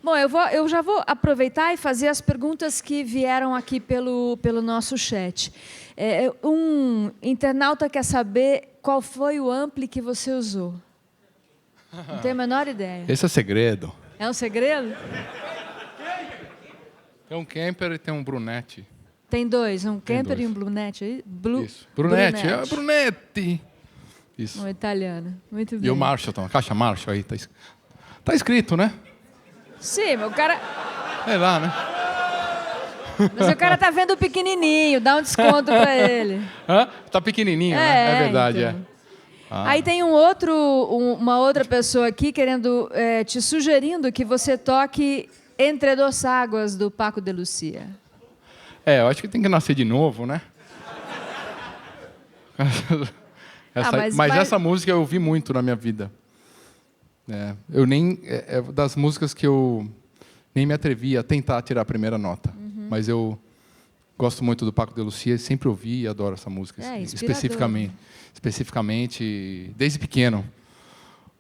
bom. Bom, eu já vou aproveitar e fazer as perguntas que vieram aqui pelo nosso chat. Um internauta quer saber qual foi o ampli que você usou. Não tenho a menor ideia. Esse é segredo. É um segredo? Tem um Kemper e tem um Brunetti. Tem dois, um Tem Kemper dois. e um Brunetti. Isso. Brunetti. É Brunetti. Isso. Um italiano. Muito bem. E o Marshall, então, a caixa Marshall aí. Tá escrito, né? Sim, mas o cara... É lá, né? Mas o cara tá vendo o pequenininho, dá um desconto para ele. Hã? Tá pequenininho, né? É verdade, então. Aí tem uma outra pessoa aqui querendo, te sugerindo que você toque Entre Dos Águas, do Paco de Lucia. Eu acho que tem que nascer de novo, né? Mas essa música eu ouvi muito na minha vida. Eu nem... É das músicas que eu nem me atrevi a tentar tirar a primeira nota. Uhum. Mas eu gosto muito do Paco de Lucia, sempre ouvi e adoro essa música. Especificamente, desde pequeno.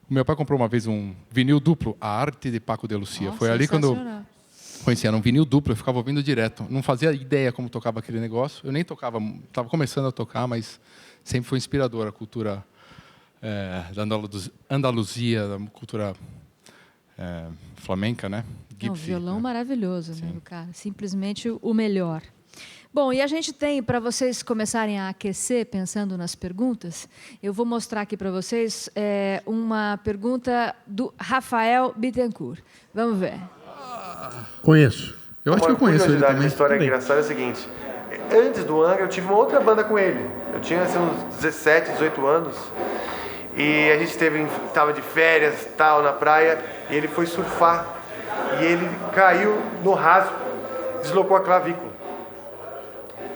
O meu pai comprou uma vez um vinil duplo, A Arte de Paco de Lucia. Nossa, foi ali quando eu conheci, era um vinil duplo, eu ficava ouvindo direto. Não fazia ideia como tocava aquele negócio. Eu nem tocava, estava começando a tocar, mas sempre foi inspirador a cultura da Andaluzia, da cultura flamenca, né? Um violão maravilhoso, né, cara? Simplesmente o melhor. Bom, e a gente tem, para vocês começarem a aquecer, pensando nas perguntas, eu vou mostrar aqui para vocês uma pergunta do Rafael Bittencourt. Vamos ver. Conheço. Eu acho que eu conheço ele também. A história engraçada é a seguinte. Antes do Angra, eu tive uma outra banda com ele. Eu tinha assim, uns 17, 18 anos. E a gente estava de férias, tal, na praia, e ele foi surfar. E ele caiu no raso, deslocou a clavícula.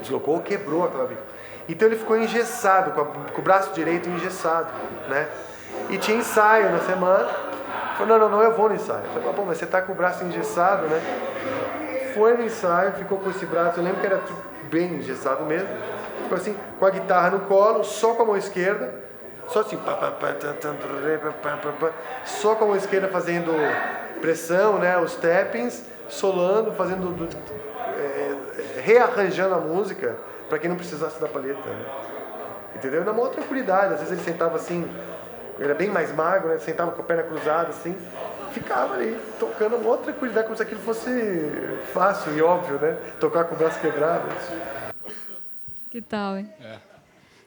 Deslocou ou quebrou a clavícula. Então ele ficou engessado, com o braço direito engessado, né? E tinha ensaio na semana. Falei, não, eu vou no ensaio. Eu falei, mas você tá com o braço engessado, né? Foi no ensaio, ficou com esse braço, eu lembro que era bem engessado mesmo. Ficou assim, com a guitarra no colo, só com a mão esquerda. Só assim, só com a mão esquerda fazendo pressão, né? Os tappings, solando, fazendo... rearranjando a música para que não precisasse da palheta, né? Entendeu? Na maior tranquilidade, às vezes ele sentava assim, ele era bem mais magro, né? Sentava com a perna cruzada assim, ficava ali tocando a maior tranquilidade, como se aquilo fosse fácil e óbvio, né? Tocar com o braço quebrado. Que tal, hein?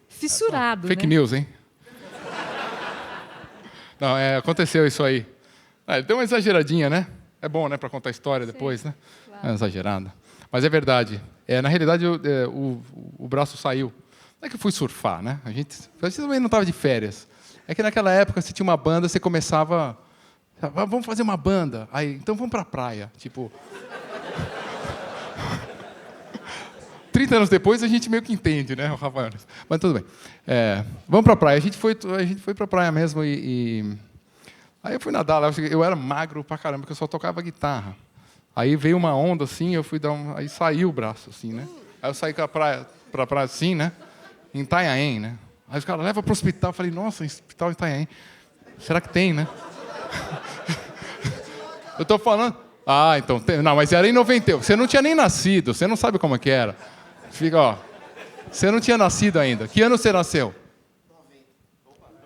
Fissurado, Fake né? news, hein? Não, aconteceu isso aí. Ele deu uma exageradinha, né? É bom, né, para contar a história depois, né? Claro. É exagerada. Mas é verdade. Na realidade, o braço saiu. Não é que eu fui surfar, né? A gente também não estava de férias. É que naquela época, se tinha uma banda, você começava... Vamos fazer uma banda. Aí, então vamos para a praia. Tipo... 30 anos depois, a gente meio que entende, né, Rafael? Mas tudo bem. Vamos para a praia. A gente foi para a praia mesmo e... Aí eu fui nadar lá. Eu era magro pra caramba, porque eu só tocava guitarra. Aí veio uma onda assim, eu fui dar aí saiu o braço assim, né? Aí eu saí pra praia assim, né? Em Itanhaém, né? Aí os caras levam pro hospital, eu falei, nossa, hospital em Itanhaém. Será que tem, né? Eu tô falando, então tem, não, mas era em 91. Você não tinha nem nascido, você não sabe como é que era. Fica, ó. Você não tinha nascido ainda. Que ano você nasceu?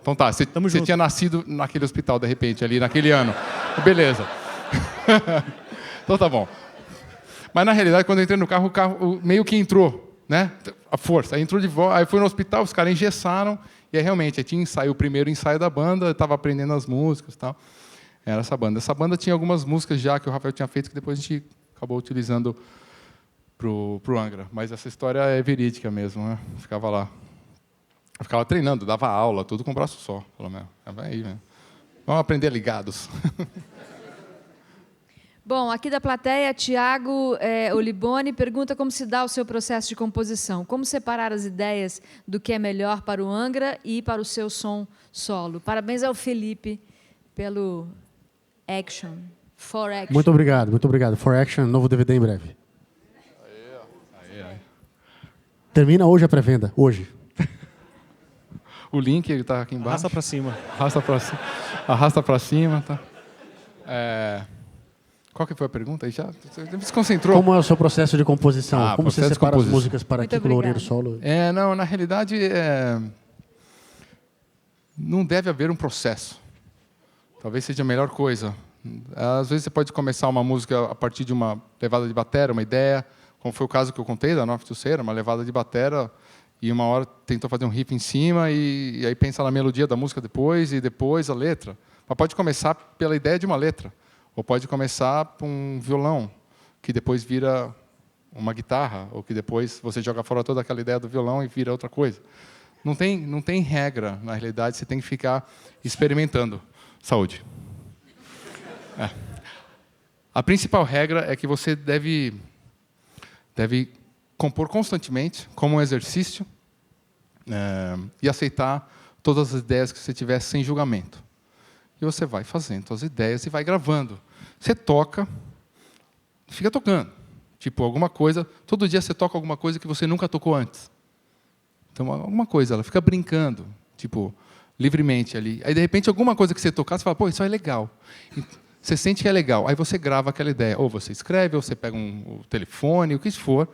Então tá, você tinha nascido naquele hospital de repente ali naquele ano. Beleza. Então tá bom. Mas na realidade, quando eu entrei no carro, o carro meio que entrou, né? A força. Aí entrou de volta, aí foi no hospital, os caras engessaram, e aí realmente, aí tinha ensaio, o primeiro ensaio da banda, eu estava aprendendo as músicas e tal. Era essa banda. Essa banda tinha algumas músicas já que o Rafael tinha feito, que depois a gente acabou utilizando pro Angra. Mas essa história é verídica mesmo, né? Ficava lá. Eu ficava treinando, dava aula, tudo com o braço só. Falei, vai aí, né? Vamos aprender ligados. Bom, aqui da plateia, Tiago Oliboni pergunta como se dá o seu processo de composição. Como separar as ideias do que é melhor para o Angra e para o seu som solo. Parabéns ao Felipe pelo Action. For Action. Muito obrigado, muito obrigado. For Action, novo DVD em breve. Aí. Termina hoje a pré-venda, hoje. O link ele tá aqui embaixo. Arrasta para cima. Arrasta para cima, tá? Qual que foi a pergunta? Aí já você me desconcentrou. Como é o seu processo de composição? Como você processo de separa as composição. músicas para Muito Kiko Loureiro obrigada. solo? Não, na realidade, não deve haver um processo. Talvez seja a melhor coisa. Às vezes você pode começar uma música a partir de uma levada de batera, uma ideia, como foi o caso que eu contei da North to Cera, uma levada de batera, e uma hora tentou fazer um riff em cima, e aí pensa na melodia da música depois, e depois a letra. Mas pode começar pela ideia de uma letra, ou pode começar por um violão, que depois vira uma guitarra, ou que depois você joga fora toda aquela ideia do violão e vira outra coisa. Não tem regra, na realidade, você tem que ficar experimentando. Saúde. A principal regra é que você deve compor constantemente, como um exercício, e aceitar todas as ideias que você tiver sem julgamento. E você vai fazendo as ideias e vai gravando. Você toca, fica tocando. Tipo, alguma coisa, todo dia você toca alguma coisa que você nunca tocou antes. Então, alguma coisa, ela fica brincando, tipo, livremente ali. Aí, de repente, alguma coisa que você tocar, você fala, pô, isso é legal. E você sente que é legal. Aí você grava aquela ideia. Ou você escreve, ou você pega o telefone, o que for,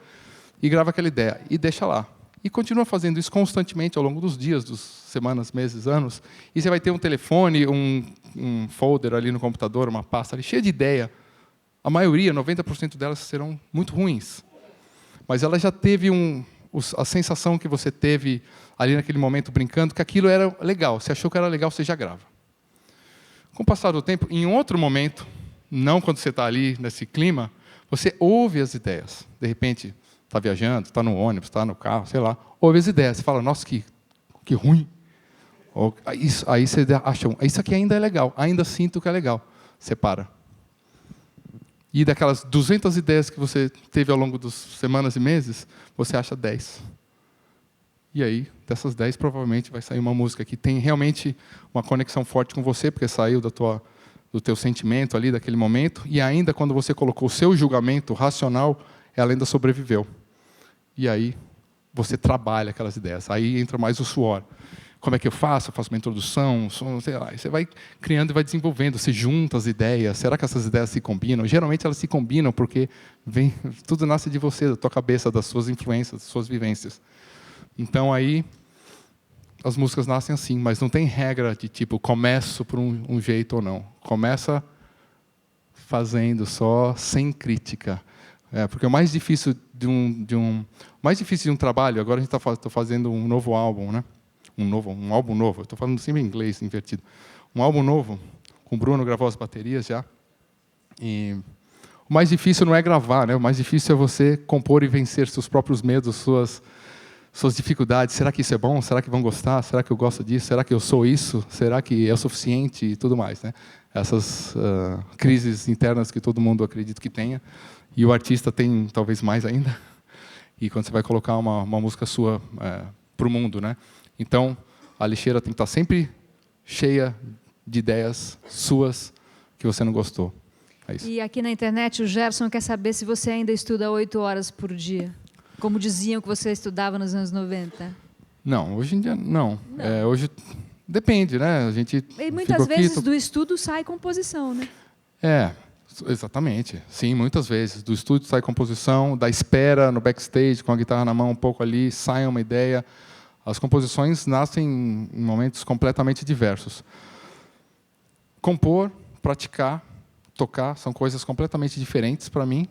e grava aquela ideia. E deixa lá. E continua fazendo isso constantemente ao longo dos dias, dos semanas, meses, anos. E você vai ter um telefone, um folder ali no computador, uma pasta ali, cheia de ideia. A maioria, 90% delas, serão muito ruins. Mas ela já teve a sensação que você teve ali naquele momento brincando, que aquilo era legal. Você achou que era legal, você já grava. Com o passar do tempo, em outro momento, não quando você está ali nesse clima, você ouve as ideias. De repente, está viajando, está no ônibus, está no carro, sei lá, ouve as ideias. Você fala, nossa, que ruim. Aí você acha, isso aqui ainda é legal, ainda sinto que é legal. Você para. E daquelas 200 ideias que você teve ao longo das semanas e meses, você acha 10. E aí, dessas 10, provavelmente vai sair uma música que tem realmente uma conexão forte com você, porque saiu do teu sentimento ali, daquele momento, e ainda quando você colocou o seu julgamento racional, ela ainda sobreviveu. E aí, você trabalha aquelas ideias. Aí entra mais o suor. Como é que eu faço? Eu faço uma introdução, sei lá. Você vai criando e vai desenvolvendo, você junta as ideias. Será que essas ideias se combinam? Geralmente elas se combinam porque tudo nasce de você, da tua cabeça, das suas influências, das suas vivências. Então aí as músicas nascem assim, mas não tem regra de tipo começo por um jeito ou não. Começa fazendo só, sem crítica. Porque o mais difícil de um trabalho, agora a gente está fazendo um novo álbum, né? Um álbum novo. Estou falando sempre em inglês, invertido. Um álbum novo, com o Bruno gravou as baterias já. E o mais difícil não é gravar, né? O mais difícil é você compor e vencer seus próprios medos, suas dificuldades. Será que isso é bom? Será que vão gostar? Será que eu gosto disso? Será que eu sou isso? Será que é o suficiente? E tudo mais, né? Essas crises internas que todo mundo acredita que tenha. E o artista tem talvez mais ainda. E quando você vai colocar uma música sua para o mundo, né? Então, a lixeira tem que estar sempre cheia de ideias suas que você não gostou. É isso. E aqui na internet, o Gerson quer saber se você ainda estuda 8 horas por dia, como diziam que você estudava nos anos 90. Não, hoje em dia não. Hoje depende, né? A gente E muitas vezes do estudo sai composição, né? Exatamente. Sim, muitas vezes. Do estúdio sai composição, da espera no backstage, com a guitarra na mão um pouco ali, sai uma ideia. As composições nascem em momentos completamente diversos. Compor, praticar, tocar, são coisas completamente diferentes para mim,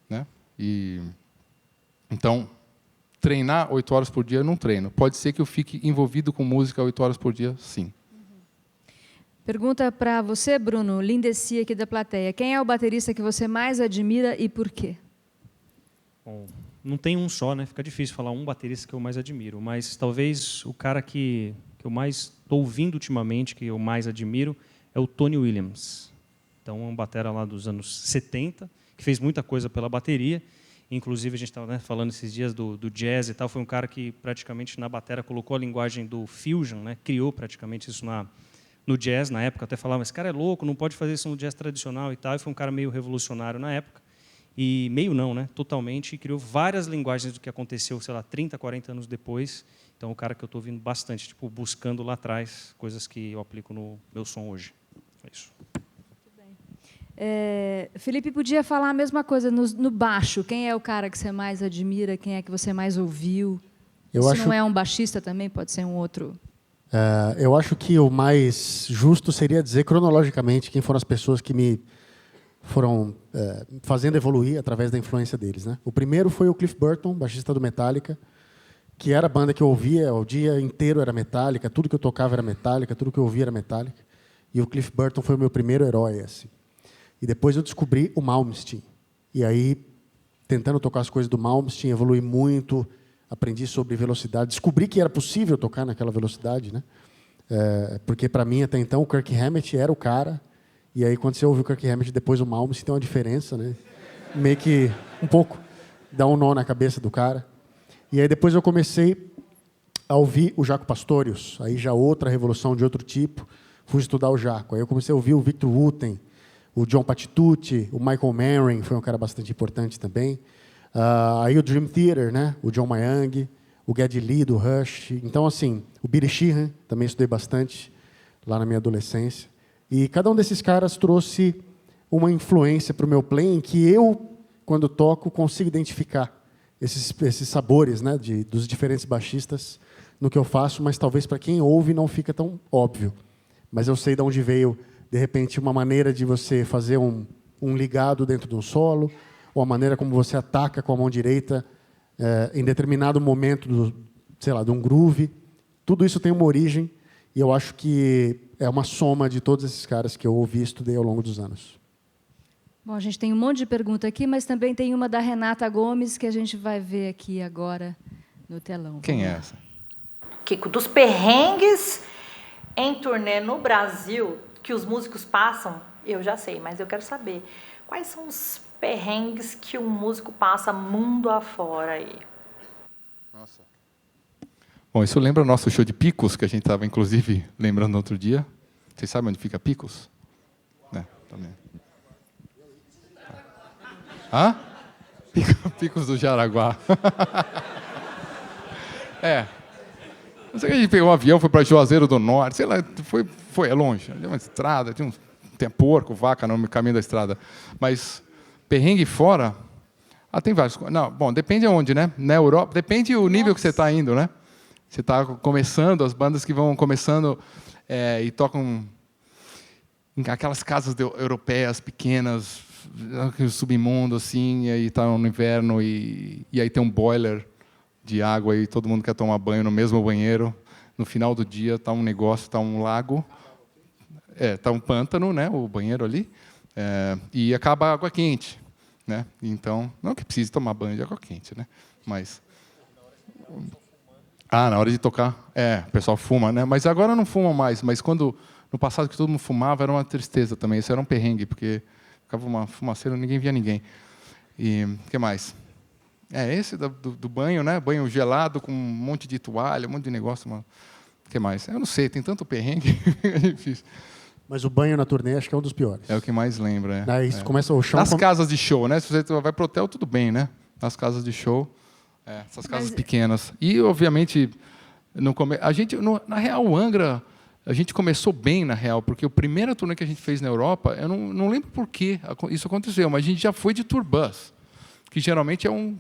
né? Então, treinar 8 horas por dia eu não treino. Pode ser que eu fique envolvido com música 8 horas por dia, sim. Pergunta para você, Bruno, Lindeci aqui da plateia. Quem é o baterista que você mais admira e por quê? Bom, não tem um só, né? Fica difícil falar um baterista que eu mais admiro, mas talvez o cara que eu mais estou ouvindo ultimamente, que eu mais admiro, é o Tony Williams. Então, é um batera lá dos anos 70, que fez muita coisa pela bateria. Inclusive, a gente estava falando esses dias do jazz e tal. Foi um cara que praticamente na batera colocou a linguagem do fusion, né? Criou praticamente isso no jazz. Na época até falava, esse cara é louco, não pode fazer isso no jazz tradicional e tal. E foi um cara meio revolucionário na época. E meio não, né? Totalmente. E criou várias linguagens do que aconteceu, sei lá, 30, 40 anos depois. Então, o cara que eu estou ouvindo bastante, tipo, buscando lá atrás coisas que eu aplico no meu som hoje. É isso. Felipe podia falar a mesma coisa no baixo. Quem é o cara que você mais admira? Quem é que você mais ouviu? Se não é um baixista também, pode ser um outro. Eu acho que o mais justo seria dizer cronologicamente quem foram as pessoas que me foram fazendo evoluir através da influência deles, né? O primeiro foi o Cliff Burton, baixista do Metallica, que era a banda que eu ouvia o dia inteiro, era Metallica, tudo que eu tocava era Metallica, tudo que eu ouvia era Metallica. E o Cliff Burton foi o meu primeiro herói, assim. E depois eu descobri o Malmsteen. E aí, tentando tocar as coisas do Malmsteen, evolui muito, aprendi sobre velocidade, descobri que era possível tocar naquela velocidade, né? Porque, para mim, até então, o Kirk Hammett era o cara. E aí, quando você ouve o Kirk Hammett depois o Malmsteen, tem uma diferença, né? Meio que, um pouco, dá um nó na cabeça do cara. E aí, depois eu comecei a ouvir o Jaco Pastorius. Aí já outra revolução de outro tipo. Fui estudar o Jaco. Aí eu comecei a ouvir o Victor Wooten, o John Patitucci, o Michael Manring, foi um cara bastante importante também. Aí o Dream Theater, né? O John Mayang, o Geddy Lee, do Rush. Então, assim, o Billy Sheehan, também estudei bastante lá na minha adolescência. E cada um desses caras trouxe uma influência para o meu playing que eu, quando toco, consigo identificar esses sabores, né, dos diferentes baixistas no que eu faço, mas talvez para quem ouve não fica tão óbvio. Mas eu sei de onde veio, de repente, uma maneira de você fazer um ligado dentro de um solo, ou a maneira como você ataca com a mão direita em determinado momento de um groove. Tudo isso tem uma origem, e eu acho que é uma soma de todos esses caras que eu ouvi e estudei ao longo dos anos. Bom, a gente tem um monte de pergunta aqui, mas também tem uma da Renata Gomes, que a gente vai ver aqui agora no telão. Quem é essa? Kiko, dos perrengues em turnê no Brasil que os músicos passam, eu já sei, mas eu quero saber quais são os perrengues que um músico passa mundo afora aí. Nossa. Bom, isso lembra o nosso show de Picos, que a gente estava, inclusive, lembrando outro dia. Vocês sabem onde fica Picos? Também. Hã? Picos do Jaraguá. Não sei que a gente pegou um avião, foi para Juazeiro do Norte, sei lá, foi longe. Tinha uma estrada, tinha porco, vaca no caminho da estrada. Mas perrengue fora, tem vários. Não, bom, depende aonde, né? Na Europa, depende do nível que você está indo, né? Você está começando, as bandas que vão começando e tocam em aquelas casas europeias pequenas, submundo, assim, e aí está no inverno, e aí tem um boiler de água e todo mundo quer tomar banho no mesmo banheiro. No final do dia está um negócio, está um lago, está um pântano, né, o banheiro ali, e acaba a água quente, né? Então, não que precise tomar banho de água quente, né? Mas na hora de tocar, o pessoal fuma, né? Mas agora não fuma mais, mas no passado que todo mundo fumava era uma tristeza também. Isso era um perrengue, porque ficava uma fumaceira, ninguém via ninguém. E o que mais? Esse do banho, né? Banho gelado com um monte de toalha, um monte de negócio. O que mais? Eu não sei, tem tanto perrengue, é difícil. Mas o banho na turnê acho que é um dos piores. É o que mais lembra. Aí começa o chão. Nas casas de show, né? Se você vai pro hotel, tudo bem, né? Nas casas de show, essas casas pequenas. E, obviamente, na real, o Angra, a gente começou bem, na real, porque a primeira turnê que a gente fez na Europa, eu não lembro por que isso aconteceu, mas a gente já foi de tour bus, que geralmente é um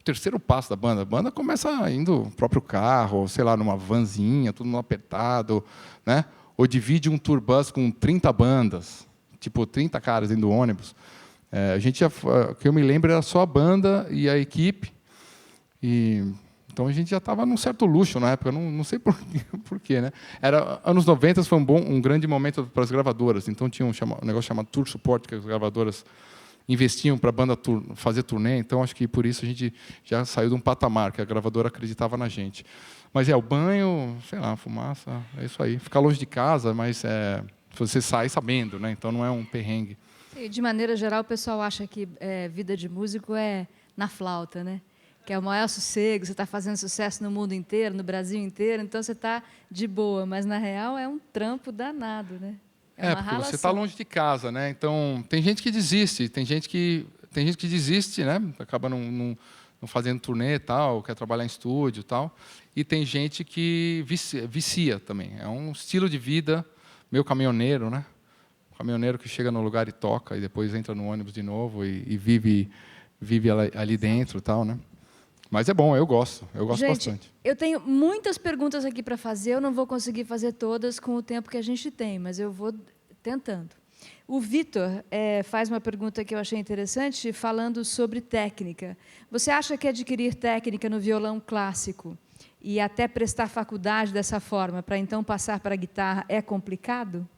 terceiro passo da banda. A banda começa indo no próprio carro, sei lá, numa vanzinha, tudo apertado, né? Ou divide um tour bus com 30 bandas, tipo 30 caras dentro do ônibus. O que eu me lembro era só a banda e a equipe. Então a gente já estava num certo luxo na época, não sei por quê, né? Anos 90 foi um grande momento para as gravadoras. Então tinha um negócio chamado Tour Support, que as gravadoras investiam para a banda fazer turnê. Então acho que por isso a gente já saiu de um patamar, que a gravadora acreditava na gente. Mas o banho, sei lá, fumaça, é isso aí. Ficar longe de casa, mas você sai sabendo, né? Então não é um perrengue. Sim, de maneira geral, o pessoal acha que vida de músico é na flauta, né? Que é o maior sossego, você está fazendo sucesso no mundo inteiro, no Brasil inteiro, então você está de boa. Mas, na real, é um trampo danado, né? Porque você está longe de casa, né? Então, tem gente que desiste, tem gente que desiste, né? Acaba não fazendo turnê e tal, quer trabalhar em estúdio e tal. E tem gente que vicia também. É um estilo de vida meio caminhoneiro, né? caminhoneiro que chega no lugar e toca, e depois entra no ônibus de novo e vive ali dentro e tal, né? Mas é bom, eu gosto Gente, bastante. eu tenho muitas perguntas aqui para fazer, eu não vou conseguir fazer todas com o tempo que a gente tem, mas eu vou tentando. O Vitor faz uma pergunta que eu achei interessante, falando sobre técnica. Você acha que adquirir técnica no violão clássico e até prestar faculdade dessa forma, para então passar para a guitarra, é complicado?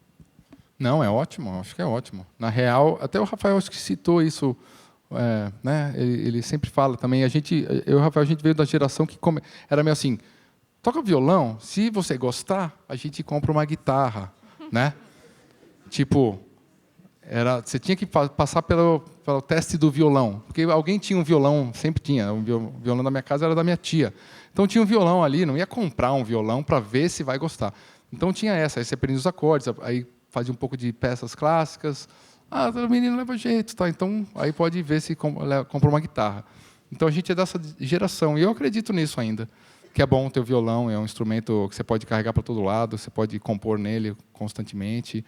Não, é ótimo, acho que é ótimo. Na real, até o Rafael acho que citou isso, né? Ele sempre fala também. Eu e o Rafael, a gente veio da geração que era meio assim: toca violão, se você gostar, a gente compra uma guitarra, né? Tipo, você tinha que passar pelo teste do violão, porque alguém tinha um violão, sempre tinha. O violão da minha casa era da minha tia. Então tinha um violão ali, não ia comprar um violão para ver se vai gostar. Então tinha essa, aí você aprendia os acordes, aí fazia um pouco de peças clássicas. Ah, o menino leva jeito, tá? Então aí pode ver se compra uma guitarra. Então a gente é dessa geração, e eu acredito nisso ainda, que é bom ter o violão, é um instrumento que você pode carregar para todo lado, você pode compor nele constantemente,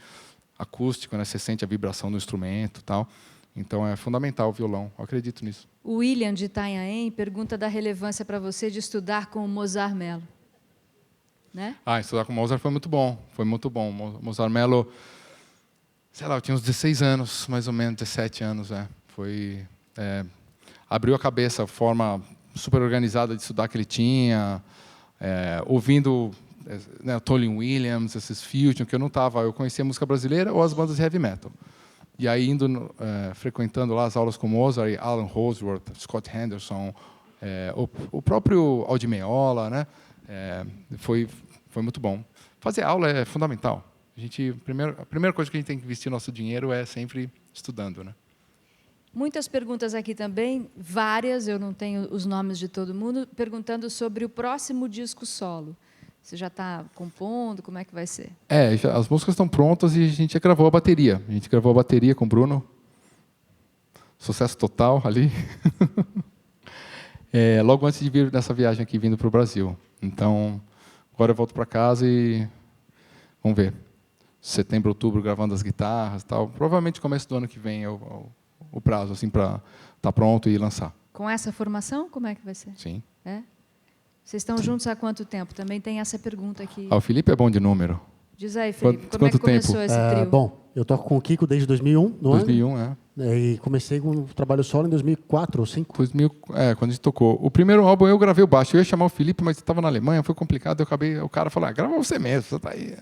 acústico, né? Você sente a vibração do instrumento, tal. Então é fundamental o violão, eu acredito nisso. O William de Itanhaém pergunta da relevância para você de estudar com o Mozart Mello. Né? Estudar com o Mozart foi muito bom, Mozart Mello, sei lá, eu tinha uns 16 anos, mais ou menos, 17 anos, abriu a cabeça, a forma super organizada de estudar que ele tinha, ouvindo Tony Williams, esses fusion, que eu não estava, eu conhecia música brasileira ou as bandas de heavy metal. E aí, frequentando lá as aulas com Mozart, Alan Holdsworth, Scott Henderson, o próprio Aldi Meola, né? Foi muito bom. Fazer aula é fundamental. A primeira coisa que a gente tem que investir nosso dinheiro é sempre estudando, né? Muitas perguntas aqui também, várias, eu não tenho os nomes de todo mundo, perguntando sobre o próximo disco solo. Você já está compondo? Como é que vai ser? As músicas estão prontas e a gente já gravou a bateria. A gente gravou a bateria com o Bruno. Sucesso total ali. Logo antes de vir nessa viagem aqui, vindo para o Brasil. Então, agora eu volto para casa e vamos ver. Setembro, outubro, gravando as guitarras e tal. Provavelmente começo do ano que vem é o prazo assim, para estar pronto e lançar. Com essa formação, como é que vai ser? Sim. Vocês estão juntos há quanto tempo? Também tem essa pergunta aqui. O Felipe é bom de número. Diz aí, Felipe, como é Quanto que começou tempo? esse trio? Bom, eu toco com o Kiko desde 2001, não 2001, E comecei com o trabalho solo em 2004 ou 2005. 2000, quando a gente tocou. O primeiro álbum eu gravei o baixo. Eu ia chamar o Felipe, mas estava na Alemanha, foi complicado. O cara falou, grava você mesmo, você tá aí.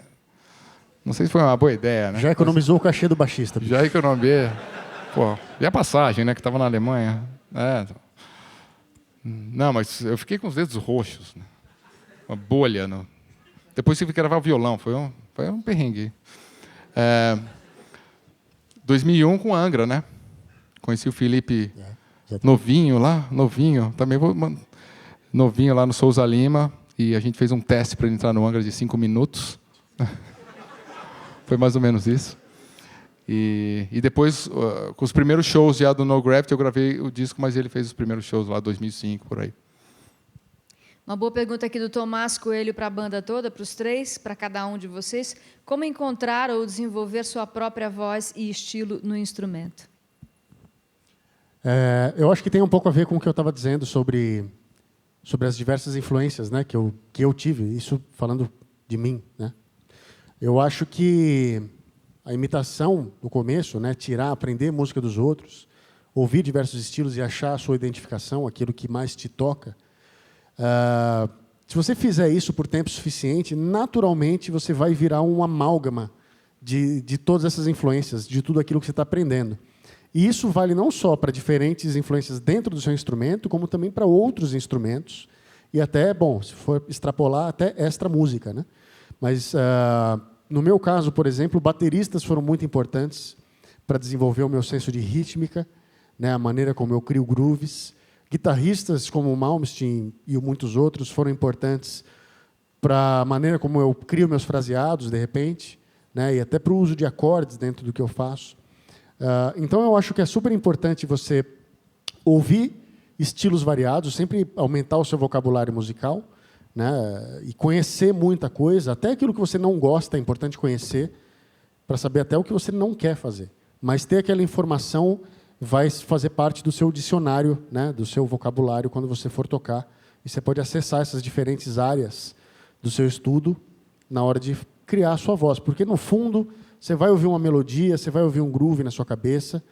Não sei se foi uma boa ideia, né? Já economizou o cachê do baixista. Bicho. Já economizei. Pô, e a passagem, né, que estava na Alemanha. Não, mas eu fiquei com os dedos roxos, né? Uma bolha. Depois tive que gravar o violão, foi um perrengue. 2001 com Angra, né? Conheci o Felipe novinho lá, também novinho lá no Souza Lima, e a gente fez um teste para ele entrar no Angra de 5 minutos. Foi mais ou menos isso. E depois, com os primeiros shows já do No Gravity, eu gravei o disco, mas ele fez os primeiros shows lá, 2005, por aí. Uma boa pergunta aqui do Tomás Coelho para a banda toda, para os três, para cada um de vocês. Como encontrar ou desenvolver sua própria voz e estilo no instrumento? Eu acho que tem um pouco a ver com o que eu estava dizendo sobre as diversas influências, né, que eu tive, isso falando de mim, né? Eu acho que a imitação, no começo, né, aprender música dos outros, ouvir diversos estilos e achar a sua identificação, aquilo que mais te toca, se você fizer isso por tempo suficiente, naturalmente você vai virar um amálgama de todas essas influências, de tudo aquilo que você está aprendendo. E isso vale não só para diferentes influências dentro do seu instrumento, como também para outros instrumentos, e até, se for extrapolar, até extra música, né? Mas, no meu caso, por exemplo, bateristas foram muito importantes para desenvolver o meu senso de rítmica, né, a maneira como eu crio grooves. Guitarristas como o Malmsteen e muitos outros foram importantes para a maneira como eu crio meus fraseados, de repente, né, e até para o uso de acordes dentro do que eu faço. Então, eu acho que é super importante você ouvir estilos variados, sempre aumentar o seu vocabulário musical, né, e conhecer muita coisa. Até aquilo que você não gosta é importante conhecer. para saber até o que você não quer fazer. Mas ter aquela informação vai fazer parte do seu dicionário, né, do seu vocabulário quando você for tocar. E você pode acessar essas diferentes áreas do seu estudo na hora de criar a sua voz. Porque, no fundo, você vai ouvir uma melodia, você vai ouvir um groove na sua cabeça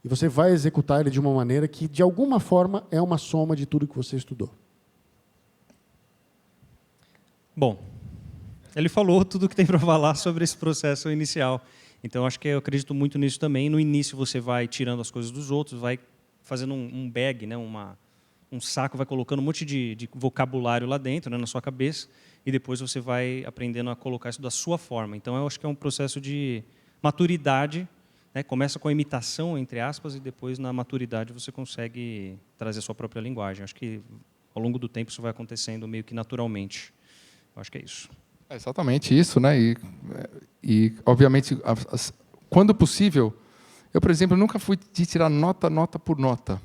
e você vai executar ele de uma maneira que, de alguma forma, é uma soma de tudo que você estudou. Bom, ele falou tudo que tem para falar sobre esse processo inicial. Então, acho que eu acredito muito nisso também. No início, você vai tirando as coisas dos outros, vai fazendo um bag, né, um saco, vai colocando um monte de vocabulário lá dentro, né, na sua cabeça, e depois você vai aprendendo a colocar isso da sua forma. Então, eu acho que é um processo de maturidade, né? Começa com a imitação, entre aspas, e depois, na maturidade, você consegue trazer a sua própria linguagem. Acho que, ao longo do tempo, isso vai acontecendo meio que naturalmente. Eu acho que é isso. É exatamente isso, né? E obviamente, quando possível, eu, por exemplo, nunca fui de tirar nota por nota.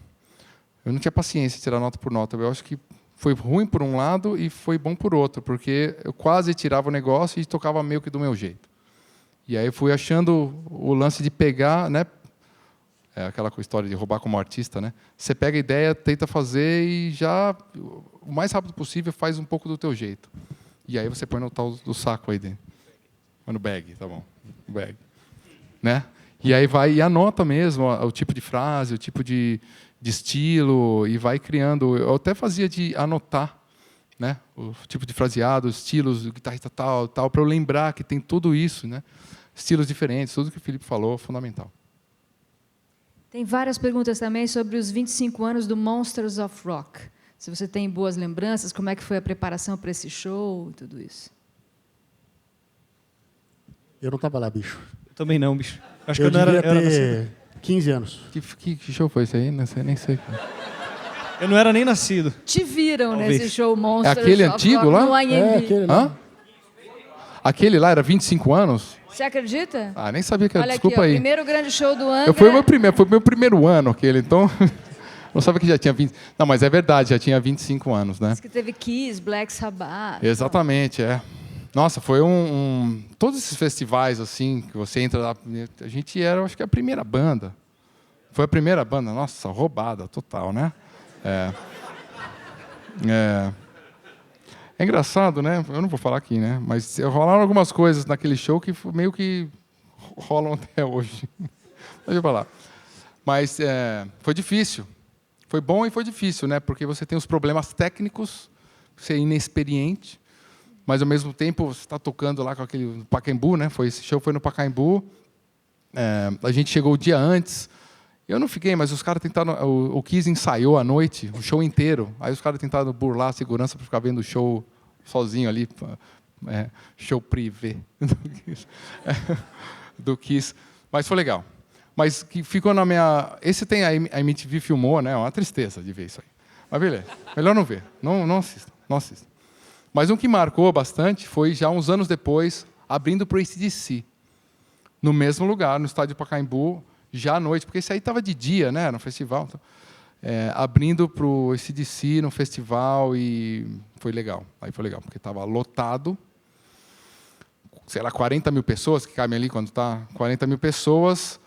Eu não tinha paciência de tirar nota por nota. Eu acho que foi ruim por um lado e foi bom por outro, porque eu quase tirava o negócio e tocava meio que do meu jeito. E aí eu fui achando o lance de pegar, né? É aquela história de roubar como artista, né? Você pega a ideia, tenta fazer e já, o mais rápido possível, faz um pouco do teu jeito. E aí você põe no tal do saco aí dentro. Põe no bag, tá bom. No bag. Né? E aí vai e anota mesmo o tipo de frase, o tipo de estilo, e vai criando. Eu até fazia de anotar, né? O tipo de fraseado, os estilos, o guitarrista tal, para eu lembrar que tem tudo isso, né? Estilos diferentes, tudo que o Felipe falou, fundamental. Tem várias perguntas também sobre os 25 anos do Monsters of Rock. Se você tem boas lembranças, como é que foi a preparação para esse show, tudo isso. Eu não estava lá, bicho. Eu também não, bicho. Acho Eu que eu não devia era ter 15 anos. Que show foi esse aí? Não sei, nem sei. eu não era nem nascido. Te viram Talvez. nesse show Monsters É aquele of antigo Rock lá? no IMB. É, aquele lá. Hã? Aquele lá era 25 anos? Você acredita? Ah, nem sabia que era. Olha Desculpa aqui, ó, aí. primeiro grande show do Angra. Foi o meu primeiro ano aquele, então... Não sabia que já tinha 20... Não, mas é verdade, já tinha 25 anos, né? Diz que teve Kiss, Black Sabbath. Exatamente, é. Nossa, foi todos esses festivais, assim, que você entra lá... A gente era, acho que, a primeira banda. Foi a primeira banda. Nossa, roubada total, né? É engraçado, né? Eu não vou falar aqui, né? Mas rolaram algumas coisas naquele show que meio que rolam até hoje. Deixa eu falar. Mas foi difícil. Foi bom e foi difícil, né? Porque você tem os problemas técnicos, você é inexperiente, mas ao mesmo tempo você está tocando lá com aquele Pacaembu, né? Esse show foi no Pacaembu. A gente chegou o dia antes. Eu não fiquei, mas os caras tentaram. O Kiss ensaiou à noite, o show inteiro. Aí os caras tentaram burlar a segurança para ficar vendo o show sozinho ali, show privê do Kiss. Mas foi legal. Mas que ficou na minha... Esse tem a MTV filmou, né? É uma tristeza de ver isso aí. Mas beleza, melhor não ver. Não assista, não assista. Mas um que marcou bastante foi já uns anos depois, abrindo para o AC/DC. No mesmo lugar, no estádio Pacaembu, já à noite, porque esse aí estava de dia, né? No festival. Então, abrindo para o AC/DC no festival e foi legal. Aí foi legal, porque estava lotado. Sei lá, 40 mil pessoas que cabem ali quando está 40 mil pessoas.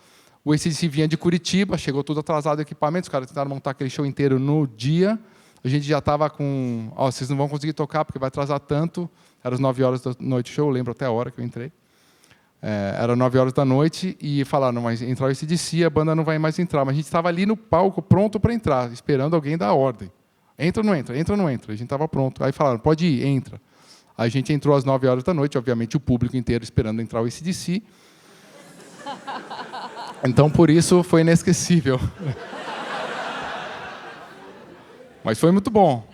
O AC/DC vinha de Curitiba, chegou tudo atrasado o equipamento, os caras tentaram montar aquele show inteiro no dia. A gente já estava com... vocês não vão conseguir tocar porque vai atrasar tanto. Era às 9 horas da noite o show, eu lembro até a hora que eu entrei. Era 9 horas da noite e falaram, mas entrar o AC/DC, a banda não vai mais entrar. Mas a gente estava ali no palco, pronto para entrar, esperando alguém dar a ordem. Entra ou não entra? Entra ou não entra? A gente estava pronto. Aí falaram, pode ir, entra. A gente entrou às 9 horas da noite, obviamente o público inteiro esperando entrar o AC/DC. Então, por isso, foi inesquecível. Mas foi muito bom.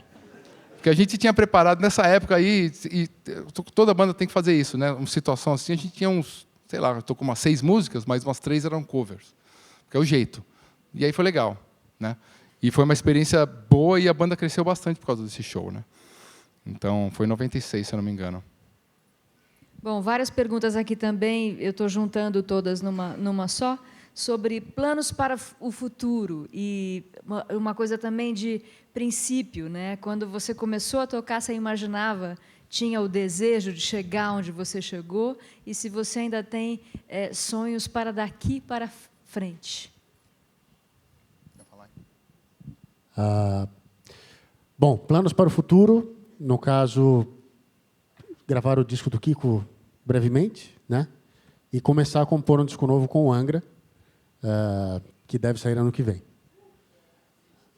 Porque a gente tinha preparado nessa época aí, e toda banda tem que fazer isso, né? Uma situação assim, a gente tinha uns, sei lá, eu estou com umas 6 músicas, mas umas 3 eram covers. Que é o jeito. E aí foi legal, né? E foi uma experiência boa e a banda cresceu bastante por causa desse show, né? Então, foi em 96, se eu não me engano. Bom, várias perguntas aqui também, eu estou juntando todas numa só, sobre planos para o futuro e uma coisa também de princípio, né? Quando você começou a tocar, você imaginava tinha o desejo de chegar onde você chegou e se você ainda tem sonhos para daqui para frente. Bom, planos para o futuro, no caso, gravar o disco do Kiko brevemente, né? E começar a compor um disco novo com o Angra, que deve sair ano que vem.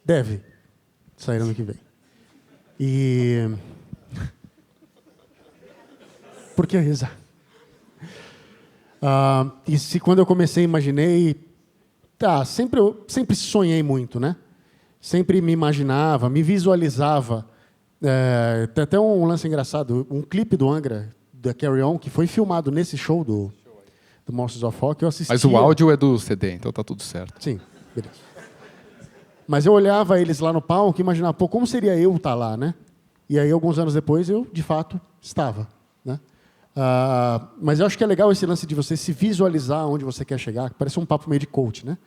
Deve sair ano que vem. E... Por que risar? E se quando eu comecei, imaginei... eu sempre sonhei muito, né? Sempre me imaginava, me visualizava. Tem até um lance engraçado, um clipe do Angra, da Carry On, que foi filmado nesse show do Monsters of Rock, eu assistia... Mas o áudio é do CD, então tá tudo certo. Sim, beleza. Mas eu olhava eles lá no palco e imaginava, pô, como seria eu estar lá, né? E aí, alguns anos depois, eu, de fato, estava, né? Mas eu acho que é legal esse lance de você se visualizar onde você quer chegar. Parece um papo meio de coach, né?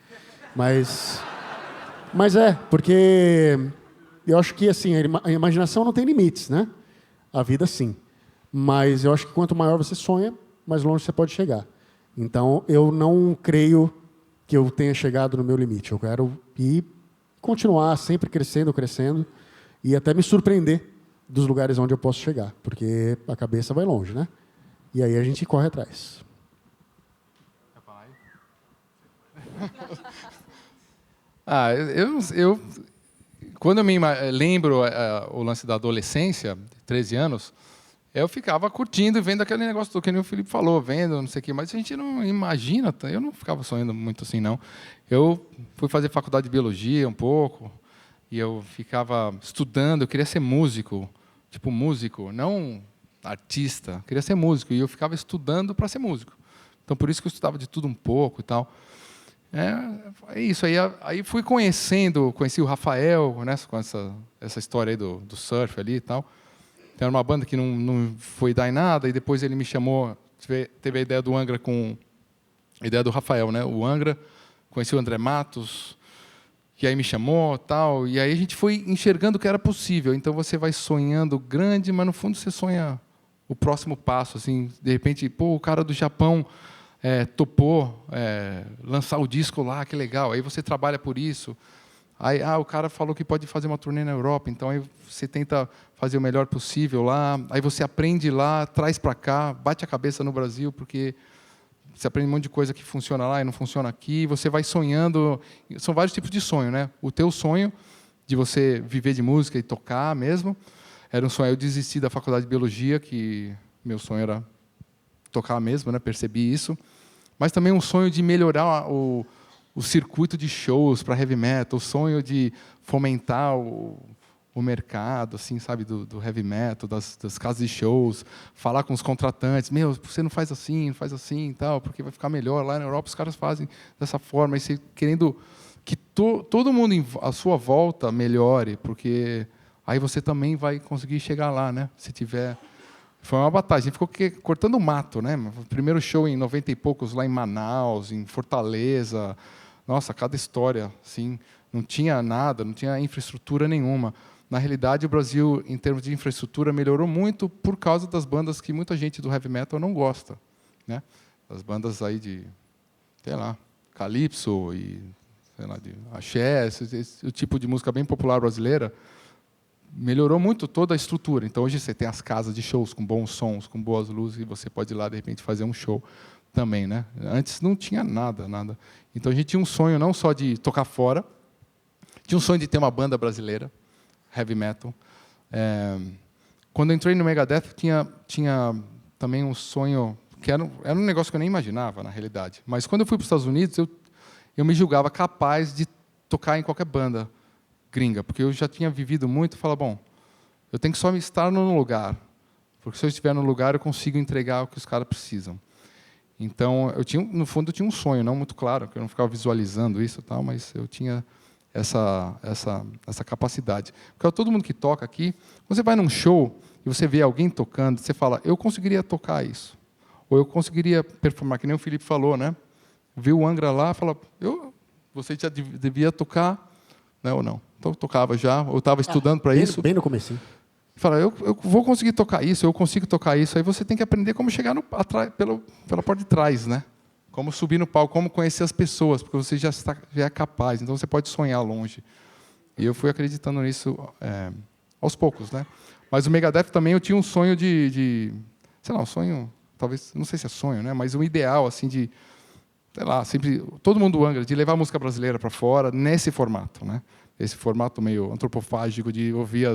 Mas porque eu acho que assim, a imaginação não tem limites, né? A vida, sim. Mas eu acho que quanto maior você sonha, mais longe você pode chegar. Então, eu não creio que eu tenha chegado no meu limite. Eu quero ir continuar sempre crescendo, e até me surpreender dos lugares onde eu posso chegar, porque a cabeça vai longe, né? E aí a gente corre atrás. Eu quando eu me lembro o lance da adolescência, 13 anos, eu ficava curtindo e vendo aquele negócio do que o Felipe falou, vendo, não sei o quê, mas a gente não imagina, eu não ficava sonhando muito assim, não. Eu fui fazer faculdade de biologia um pouco, e eu ficava estudando, eu queria ser músico, tipo músico, não artista, eu queria ser músico, e eu ficava estudando para ser músico. Então, por isso que eu estudava de tudo um pouco e tal. É isso, aí fui conheci o Rafael, né, com essa história aí do surf ali e tal. Era uma banda que não foi dar em nada, e depois ele me chamou, teve a ideia do Angra com a ideia do Rafael, né? O Angra, conheci o André Matos, que aí me chamou, tal, e aí a gente foi enxergando que era possível. Então você vai sonhando grande, mas no fundo você sonha o próximo passo, assim, de repente, pô, o cara do Japão topou lançar o disco lá, que legal. Aí você trabalha por isso. Aí, o cara falou que pode fazer uma turnê na Europa, então aí você tenta fazer o melhor possível lá, aí você aprende lá, traz para cá, bate a cabeça no Brasil, porque você aprende um monte de coisa que funciona lá e não funciona aqui, você vai sonhando, são vários tipos de sonho, né? O teu sonho de você viver de música e tocar mesmo, era um sonho, eu desisti da faculdade de biologia, que meu sonho era tocar mesmo, né? Percebi isso, mas também um sonho de melhorar o circuito de shows para heavy metal, o sonho de fomentar o mercado, assim, sabe, do heavy metal, das casas de shows, falar com os contratantes, você não faz assim, e tal, porque vai ficar melhor. Lá na Europa os caras fazem dessa forma, e você querendo que todo mundo à sua volta melhore, porque aí você também vai conseguir chegar lá, né? Se tiver... Foi uma batalha, a gente ficou cortando mato, né? O primeiro show em 90 e poucos lá em Manaus, em Fortaleza. Nossa, cada história, assim, não tinha nada, não tinha infraestrutura nenhuma. Na realidade, o Brasil, em termos de infraestrutura, melhorou muito por causa das bandas que muita gente do heavy metal não gosta, né? As bandas aí de, sei lá, calypso e, sei lá, de axé, esse tipo de música bem popular brasileira, melhorou muito toda a estrutura. Então, hoje você tem as casas de shows com bons sons, com boas luzes, e você pode ir lá, de repente, fazer um show também, né? Antes não tinha nada. Então, a gente tinha um sonho não só de tocar fora, tinha um sonho de ter uma banda brasileira, heavy metal. Quando eu entrei no Megadeth, tinha também um sonho, que era um negócio que eu nem imaginava, na realidade. Mas, quando eu fui para os Estados Unidos, eu me julgava capaz de tocar em qualquer banda gringa, porque eu já tinha vivido muito, e falava, bom, eu tenho que só estar no lugar, porque se eu estiver no lugar, eu consigo entregar o que os caras precisam. Então, no fundo, eu tinha um sonho, não muito claro, que eu não ficava visualizando isso, tal, mas eu tinha essa capacidade. Porque todo mundo que toca aqui, quando você vai num show e você vê alguém tocando, você fala, eu conseguiria tocar isso, ou eu conseguiria performar, que nem o Felipe falou, né? Viu o Angra lá, fala, você já devia tocar, né, ou não? Então, eu tocava já, eu estava estudando para isso. Bem no comecinho. Fala, eu vou conseguir tocar isso, eu consigo tocar isso. Aí você tem que aprender como chegar pela porta de trás, né? Como subir no palco, como conhecer as pessoas, porque você já é capaz. Então você pode sonhar longe. E eu fui acreditando nisso aos poucos, né? Mas o Megadeth também eu tinha um sonho sei lá, um sonho, talvez, não sei se é sonho, né? Mas um ideal assim de, sei lá, sempre todo mundo Angra, de levar a música brasileira para fora nesse formato, né? Esse formato meio antropofágico de ouvir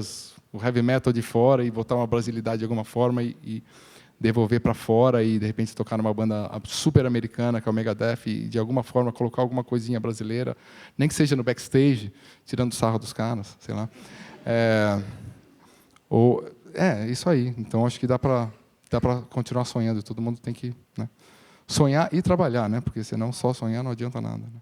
o heavy metal de fora e botar uma brasilidade de alguma forma e devolver para fora e, de repente, tocar numa banda super americana, que é o Megadeth, e, de alguma forma, colocar alguma coisinha brasileira, nem que seja no backstage, tirando sarro dos caras, sei lá. Isso aí. Então, acho que dá para continuar sonhando. Todo mundo tem que, né, sonhar e trabalhar, né? Porque, senão, só sonhar não adianta nada, né?